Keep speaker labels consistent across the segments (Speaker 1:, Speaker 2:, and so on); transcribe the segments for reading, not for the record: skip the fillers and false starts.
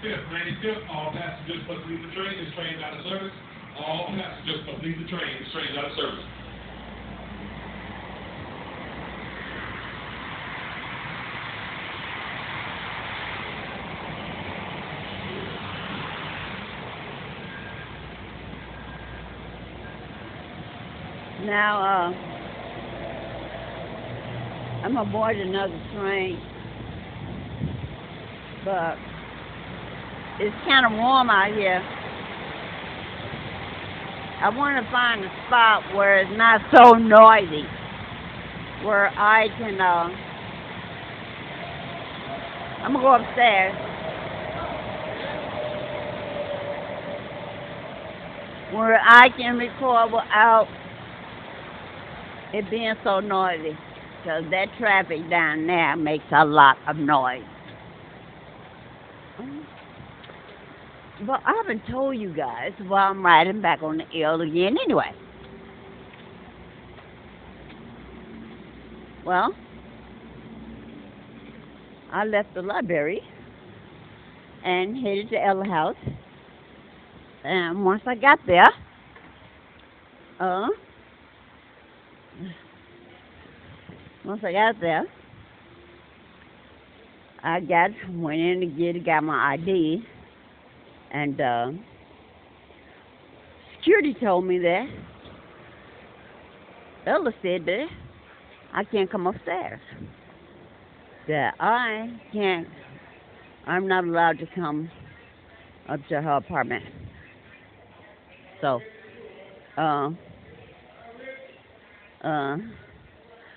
Speaker 1: 95th, all passengers must leave the train. This train is out of service. All passengers must leave the train. This train is out of service.
Speaker 2: Now, I'm aboard another train, but it's kind of warm out here. I want to find a spot where it's not so noisy, where I can, I'm going to go upstairs, where I can record without it being so noisy, because that traffic down there makes a lot of noise. Well, I haven't told you guys why I'm riding back on the L again anyway. Well, I left the library and headed to Ella House. And once I got there, went in to got my ID, and security told me that Ella said that I can't come upstairs, that I'm not allowed to come up to her apartment. So,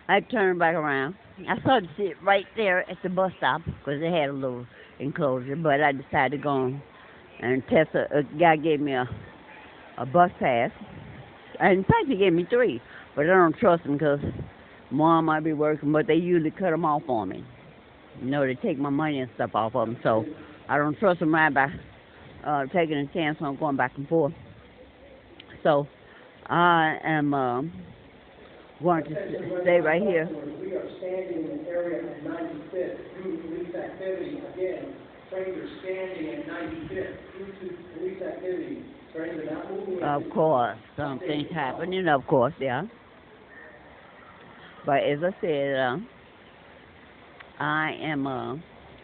Speaker 2: I turned back around. I saw to sit right there at the bus stop because they had a little enclosure, but I decided to go and test. A guy gave me a bus pass. In fact, he gave me 3, but I don't trust him because Mom might be working, but they usually cut them off on me. You know, they take my money and stuff off of them, so I don't trust them right by taking a chance on going back and forth. So I am going to stay right here.
Speaker 3: We are standing in the area of 95th due to police activity. Again, trains are standing at 95th due to police activity. Trains are not moving.
Speaker 2: Of course, something's happening, of course, yeah. But as I said, I am,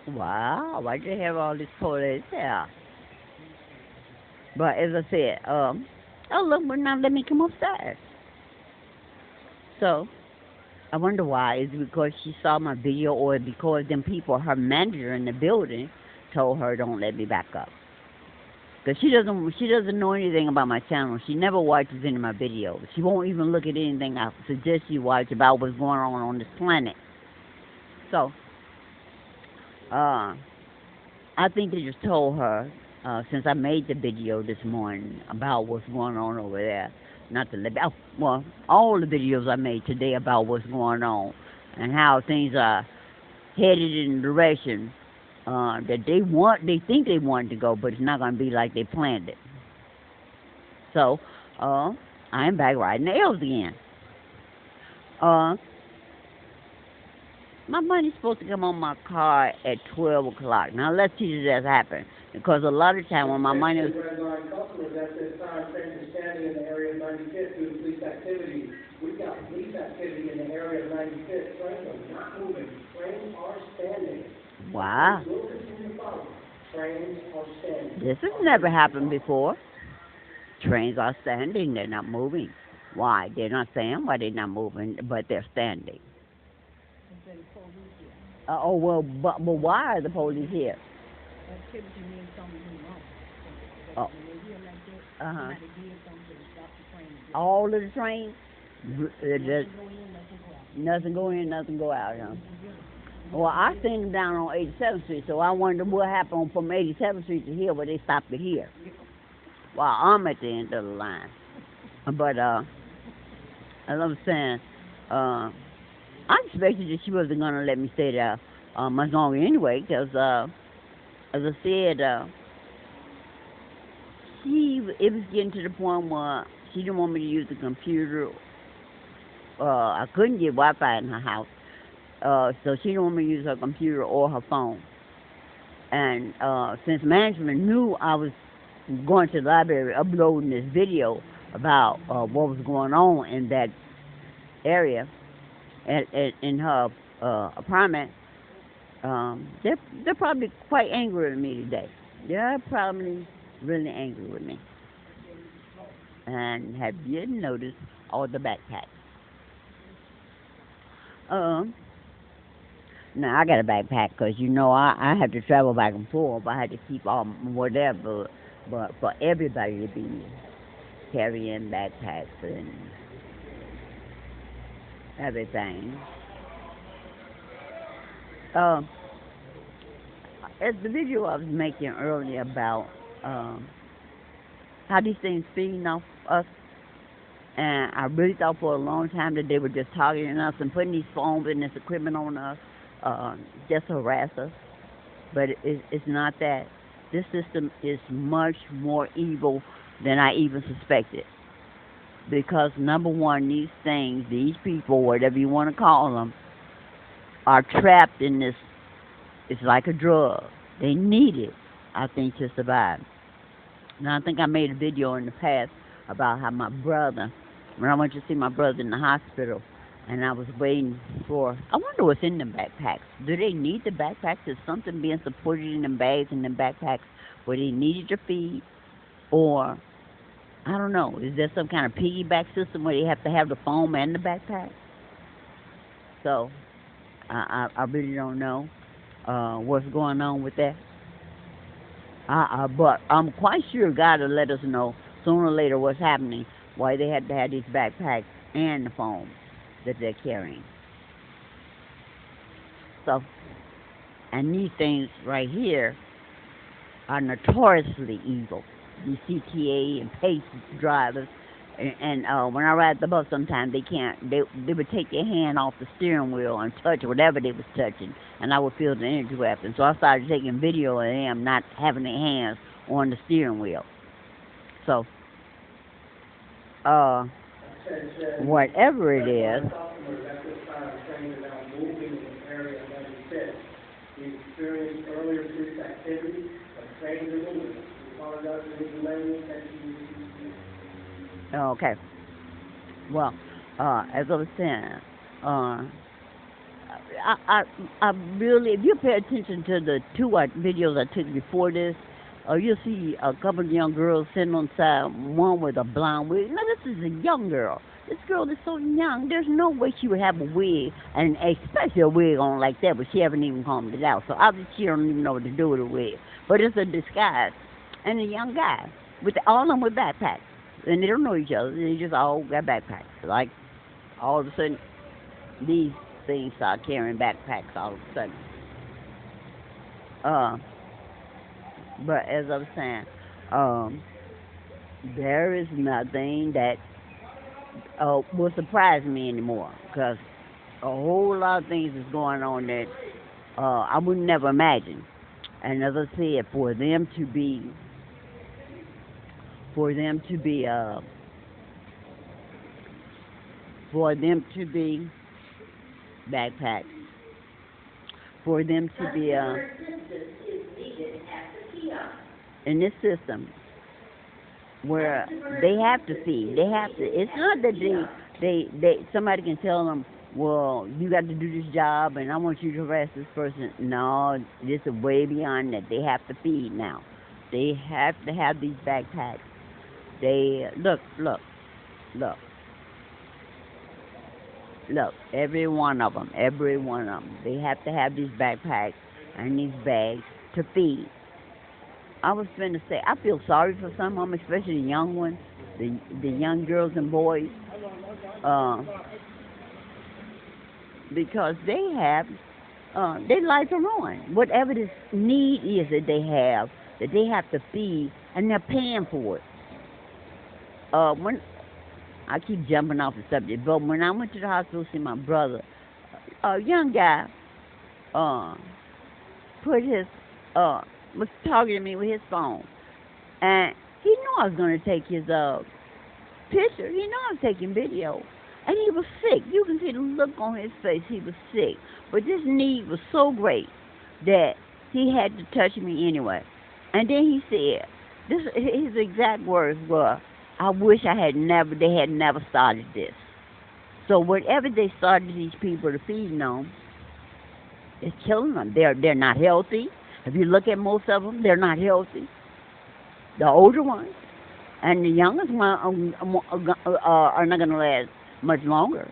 Speaker 2: wow, why do you have all this police here? But as I said, oh look, but now let me come upstairs. So, I wonder why. Is it because she saw my video, or because them people, her manager in the building, told her don't let me back up? Because she doesn't know anything about my channel. She never watches any of my videos. She won't even look at anything I suggest she watch about what's going on this planet. So, I think they just told her, since I made the video this morning about what's going on over there, not to let, well, all the videos I made today about what's going on and how things are headed in the direction that they think they want to go, but it's not going to be like they planned it. So, I'm back riding the L's again. My money's supposed to come on my car at 12 o'clock. Now, let's see if that happens. Because a lot of time when my money is...
Speaker 3: Customers at this time, trains are standing in the area of 95th due to police activity. We've got police activity in the area of 95th. Trains are not moving. Trains are standing.
Speaker 2: Wow.
Speaker 3: Trains are standing.
Speaker 2: This has never happened before. Trains are standing. They're not moving. Why? They're not saying why they're not moving, but they're standing. Well, but why are the police here? Oh. All of the trains? Nothing go in, nothing go out, huh? Well, I seen them down on 87th Street, so I wonder what happened from 87th Street to here, where they stopped it here. While I'm at the end of the line. But, as I'm saying, I expected that she wasn't going to let me stay there much longer anyway, because, as I said, it was getting to the point where she didn't want me to use the computer. I couldn't get Wi-Fi in her house, so she didn't want me to use her computer or her phone. And since management knew I was going to the library uploading this video about what was going on in that area in her apartment, they're probably quite angry with me today. They're probably really angry with me. And have you noticed all the backpacks? Now I got a backpack because I have to travel back and forth. I had to keep all whatever, but for everybody to be carrying backpacks and everything. As the video I was making earlier about how these things feeding off us, and I really thought for a long time that they were just targeting us and putting these phones and this equipment on us just to harass us. But it's not that. This system is much more evil than I even suspected. Because number one, these people, whatever you want to call them, are trapped in this. It's like a drug. They need it, I think, to survive. Now, I think I made a video in the past about how my brother, when I went to see my brother in the hospital, and I was waiting I wonder what's in them backpacks. Do they need the backpacks? Is something being supported in them bags and them backpacks where they needed to feed? Or, I don't know, is there some kind of piggyback system where they have to have the foam and the backpack? So, I really don't know what's going on with that. But I'm quite sure God will let us know sooner or later what's happening, why they had to have these backpacks and the foam that they're carrying. So, and these things right here are notoriously evil. These CTA and PACE drivers, and when I ride the bus, sometimes they would take their hand off the steering wheel and touch whatever they was touching, and I would feel the energy weapon. So I started taking video of them not having their hands on the steering wheel. So, whatever it is.
Speaker 3: Customers at this time saying they're now moving in the area of 96. We experienced earlier police activity, but trains are moving. We apologize for the delay.
Speaker 2: Okay. Well, as I was saying, I really, if you pay attention to the two videos I took before this, you'll see a couple of young girls sitting on the side, one with a blonde wig. Now, this is a young girl. This girl is so young. There's no way she would have a wig, and especially a wig on like that, but she haven't even combed it out. So obviously she don't even know what to do with a wig. But it's a disguise. And a young guy, all of them with backpacks. And they don't know each other. They just all got backpacks. Like, all of a sudden, these things start carrying backpacks all of a sudden. But as I was saying, there is nothing that will surprise me anymore, because a whole lot of things is going on that I would never imagine. And as I said, for them to be backpacks, for them to be in this system where they have to feed. It's not that they somebody can tell them, well, you got to do this job and I want you to harass this person. No, this is way beyond that. They have to feed now. They have to have these backpacks. They look, every one of them. They have to have these backpacks and these bags to feed. I was going to say, I feel sorry for some of them, especially the young ones, the young girls and boys, because they have, their lives are ruined. Whatever this need is that they have to feed, and they're paying for it. When I keep jumping off the subject, but when I went to the hospital to see my brother, a young guy was talking to me with his phone, and he knew I was going to take his picture. He knew I was taking video, and he was sick. You can see the look on his face. He was sick, but this need was so great that he had to touch me anyway. And then he said, this his exact words were, "I wish they had never started this." So whatever they started these people to feed on, it's killing them. They're not healthy. If you look at most of them, they're not healthy. The older ones and the youngest ones are not going to last much longer.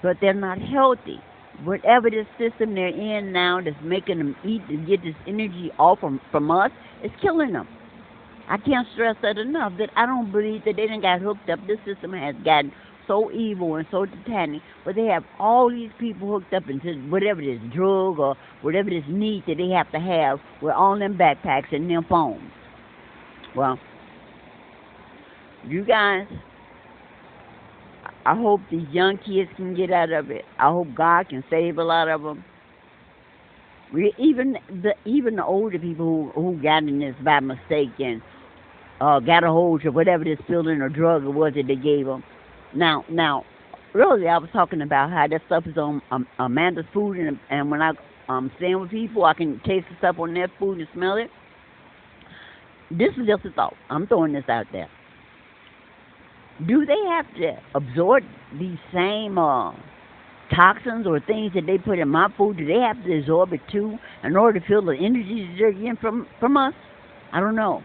Speaker 2: But they're not healthy. Whatever this system they're in now that's making them eat to get this energy off from us, it's killing them. I can't stress that enough, that I don't believe that they done got hooked up. This system has gotten so evil and so satanic, but they have all these people hooked up into whatever this drug or whatever this need that they have to have with all them backpacks and them phones. Well, you guys, I hope these young kids can get out of it. I hope God can save a lot of them. Even the older people who got in this by mistake and got a hold of whatever this feeling or drug it was that they gave them. Now, really, I was talking about how that stuff is on Amanda's food, and when I'm staying with people, I can taste the stuff on their food and smell it. This is just a thought. I'm throwing this out there. Do they have to absorb these same toxins or things that they put in my food? Do they have to absorb it too in order to feel the energy that they're getting from us? I don't know.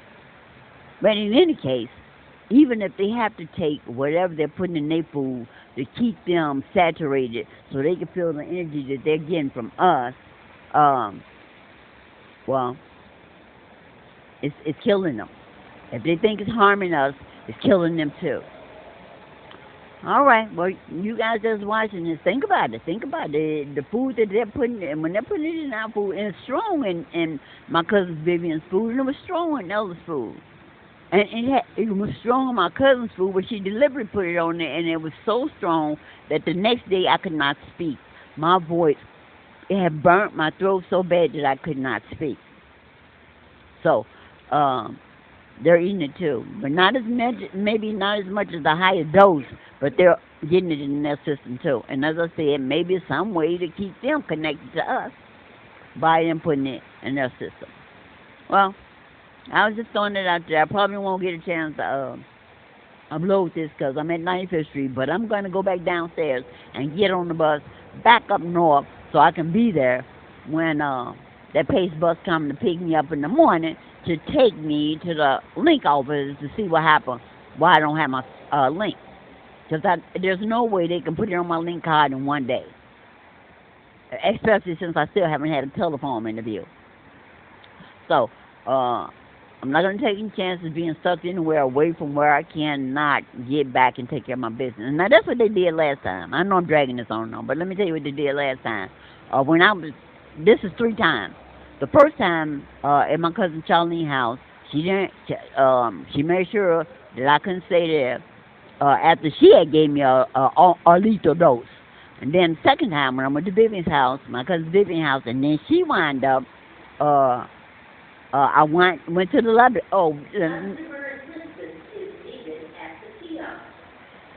Speaker 2: But in any case, even if they have to take whatever they're putting in their food to keep them saturated so they can feel the energy that they're getting from us, well, it's killing them. If they think it's harming us, it's killing them too. All right, well, you guys that's watching this, think about it. Think about it. The food that they're putting in, when they're putting it in our food, and it's strong in my cousin Vivian's food, and it was strong in Ella's food. And it was strong in my cousin's food, but she deliberately put it on there, and it was so strong that the next day I could not speak. My voice, it had burnt my throat so bad that I could not speak. So, they're eating it too, but not as much, maybe not as much as the higher dose, but they're getting it in their system too. And as I said, maybe some way to keep them connected to us by them putting it in their system. Well, I was just throwing it out there. I probably won't get a chance to upload this because I'm at 95th Street, but I'm going to go back downstairs and get on the bus back up north so I can be there when that Pace bus comes to pick me up in the morning to take me to the link office to see what happened, why I don't have my link. Because there's no way they can put it on my link card in one day, especially since I still haven't had a telephone interview. So, I'm not going to take any chances being stuck anywhere away from where I cannot get back and take care of my business. Now, that's what they did last time. I know I'm dragging this on, but let me tell you what they did last time. This is 3 times. The first time at my cousin Charlene's house, she made sure that I couldn't stay there after she had gave me a lethal dose. And then the second time when I went to Vivian's house, my cousin Vivian's house, and then she wound up, I went to the library.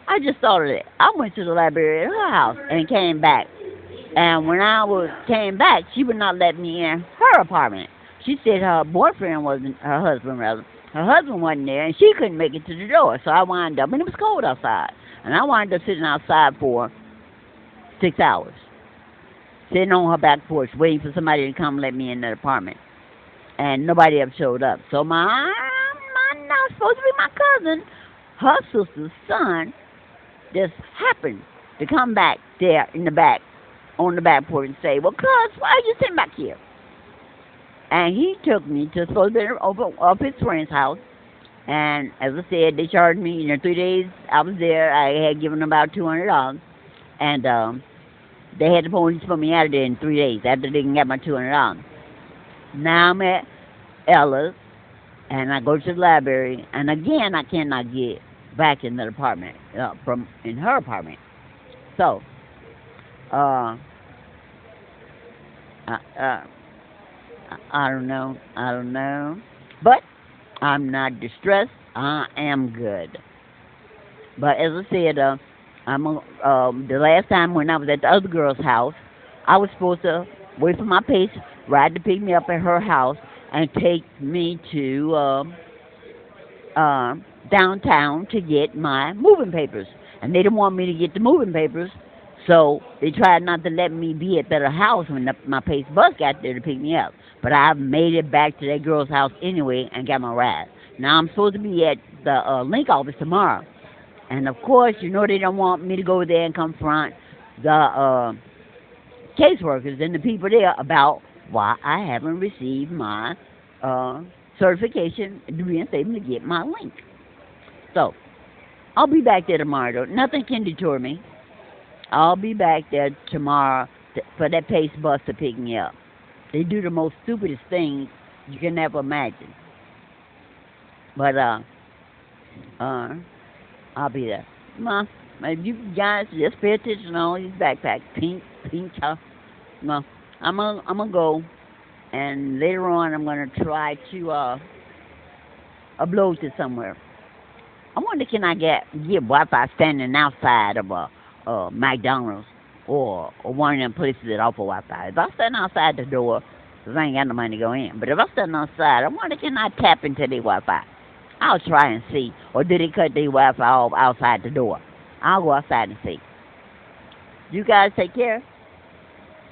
Speaker 2: I just thought of it. I went to the library at her house and came back. And when came back, she would not let me in her apartment. She said her husband wasn't there, and she couldn't make it to the door. So I wound up, and it was cold outside, and I wound up sitting outside for 6 hours, sitting on her back porch, waiting for somebody to come let me in the apartment. And nobody ever showed up. So my not supposed to be my cousin, her sister's son, just happened to come back there in the back, on the back porch and say, "Well, cuz, why are you sitting back here?" And he took me to supposed to be of his friend's house. And as I said, they charged me, 3 days I was there. I had given them about $200. And they had the police put me out of there in 3 days after they get my $200. Now I'm at Ella's, and I go to the library, and again I cannot get back in the apartment, in her apartment. So, I don't know, but I'm not distressed. I am good. But as I said, the last time when I was at the other girl's house, I was supposed to wait for my Pace ride to pick me up at her house and take me to downtown to get my moving papers. And they didn't want me to get the moving papers, so they tried not to let me be at their house when my Pace bus got there to pick me up. But I made it back to that girl's house anyway and got my ride. Now I'm supposed to be at the link office tomorrow. And of course, you know they don't want me to go there and confront the caseworkers and the people there about why I haven't received my certification to reinstatement to get my link. So, I'll be back there tomorrow, though. Nothing can deter me. I'll be back there tomorrow for that Pace bus to pick me up. They do the most stupidest things you can ever imagine. But, I'll be there. Well, you guys just pay attention to all these backpacks. Pink, well, I'm gonna go, and later on I'm gonna try to upload to somewhere. I wonder can I get Wi-Fi standing outside of a McDonald's or one of them places that offer Wi-Fi. If I stand outside the door, 'cause I ain't got no money to go in, but if I stand outside, I wonder can I tap into their Wi-Fi? I'll try and see. Or did they cut their Wi-Fi off outside the door? I'll go outside and see. You guys take care.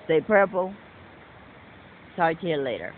Speaker 2: Stay prayerful. Talk to you later.